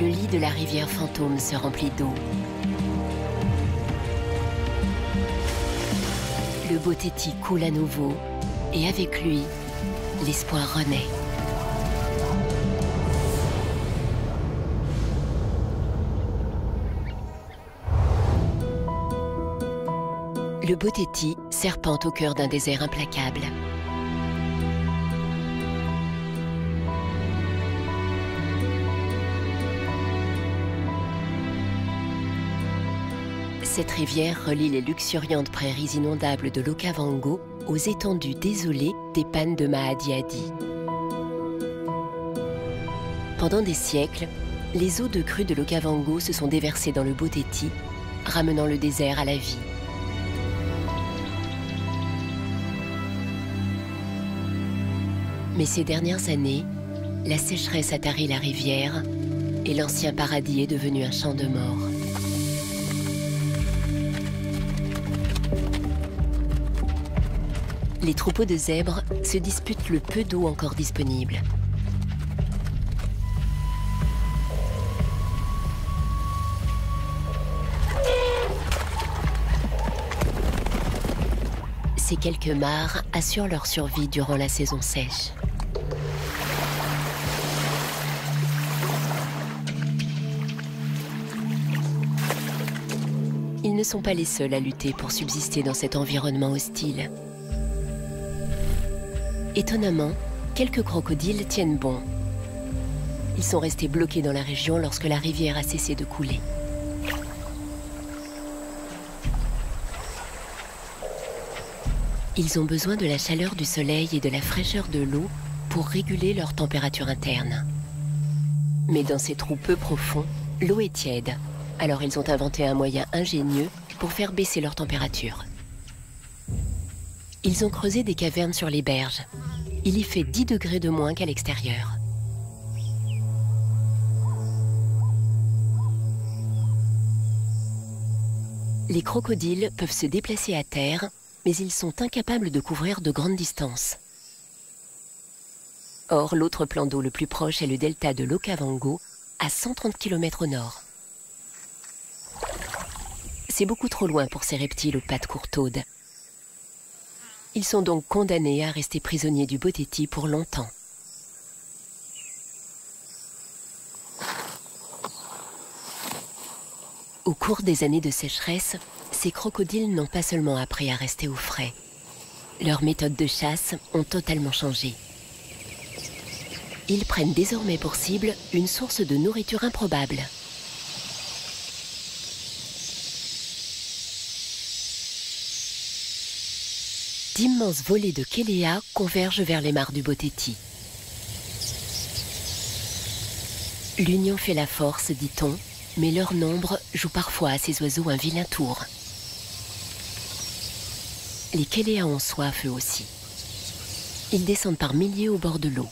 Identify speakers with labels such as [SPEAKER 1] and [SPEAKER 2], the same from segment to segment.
[SPEAKER 1] le lit de la rivière fantôme se remplit d'eau. Le Boteti coule à nouveau et avec lui, l'espoir renaît. Le Boteti serpente au cœur d'un désert implacable. Cette rivière relie les luxuriantes prairies inondables de l'Okavango aux étendues désolées des Pannes de Mahadiadi. Pendant des siècles, les eaux de crue de l'Okavango se sont déversées dans le Boteti, ramenant le désert à la vie. Mais ces dernières années, la sécheresse a tari la rivière et l'ancien paradis est devenu un champ de mort. Les troupeaux de zèbres se disputent le peu d'eau encore disponible. Ces quelques mares assurent leur survie durant la saison sèche. Ils ne sont pas les seuls à lutter pour subsister dans cet environnement hostile. Étonnamment, quelques crocodiles tiennent bon. Ils sont restés bloqués dans la région lorsque la rivière a cessé de couler. Ils ont besoin de la chaleur du soleil et de la fraîcheur de l'eau pour réguler leur température interne. Mais dans ces trous peu profonds, l'eau est tiède. Alors ils ont inventé un moyen ingénieux pour faire baisser leur température. Ils ont creusé des cavernes sur les berges. Il y fait 10 degrés de moins qu'à l'extérieur. Les crocodiles peuvent se déplacer à terre, mais ils sont incapables de couvrir de grandes distances. Or, l'autre plan d'eau le plus proche est le delta de l'Okavango, à 130 km au nord. C'est beaucoup trop loin pour ces reptiles aux pattes courtaudes. Ils sont donc condamnés à rester prisonniers du Boteti pour longtemps. Au cours des années de sécheresse, ces crocodiles n'ont pas seulement appris à rester au frais. Leurs méthodes de chasse ont totalement changé. Ils prennent désormais pour cible une source de nourriture improbable. D'immenses volées de Quelea convergent vers les mares du Boteti. L'union fait la force, dit-on, mais leur nombre joue parfois à ces oiseaux un vilain tour. Les Quelea ont soif eux aussi. Ils descendent par milliers au bord de l'eau.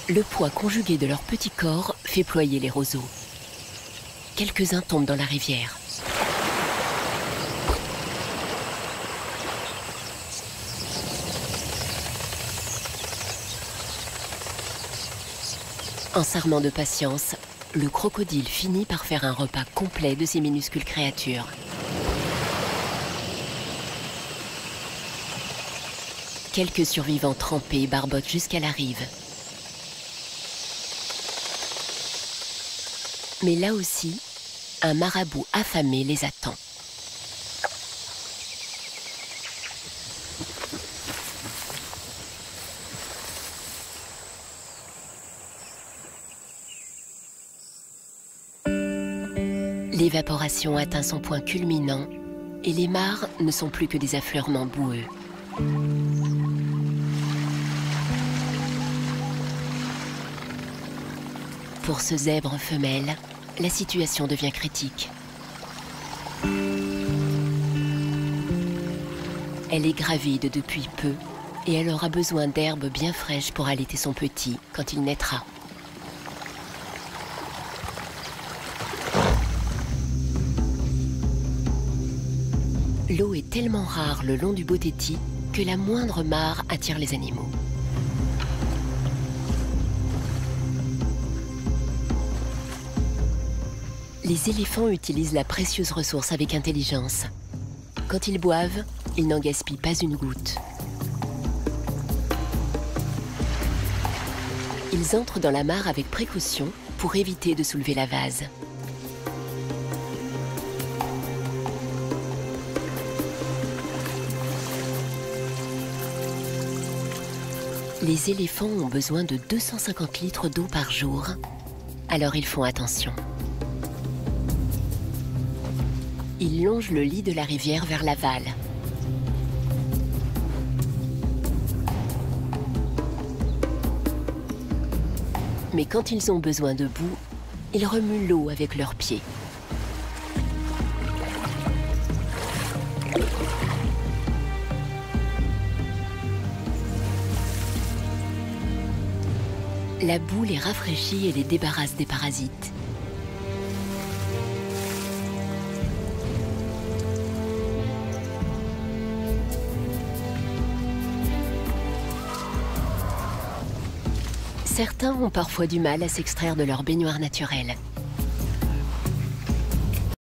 [SPEAKER 1] Le poids conjugué de leur petit corps fait ployer les roseaux. Quelques-uns tombent dans la rivière. En s'armant de patience, le crocodile finit par faire un repas complet de ces minuscules créatures. Quelques survivants trempés barbotent jusqu'à la rive. Mais là aussi, un marabout affamé les attend. L'évaporation atteint son point culminant et les mares ne sont plus que des affleurements boueux. Pour ce zèbre femelle, la situation devient critique. Elle est gravide depuis peu et elle aura besoin d'herbes bien fraîches pour allaiter son petit quand il naîtra. L'eau est tellement rare le long du Boteti que la moindre mare attire les animaux. Les éléphants utilisent la précieuse ressource avec intelligence. Quand ils boivent, ils n'en gaspillent pas une goutte. Ils entrent dans la mare avec précaution pour éviter de soulever la vase. Les éléphants ont besoin de 250 litres d'eau par jour, alors ils font attention. Ils longent le lit de la rivière vers l'aval. Mais quand ils ont besoin de boue, ils remuent l'eau avec leurs pieds. La boue les rafraîchit et les débarrasse des parasites. Certains ont parfois du mal à s'extraire de leur baignoire naturelle.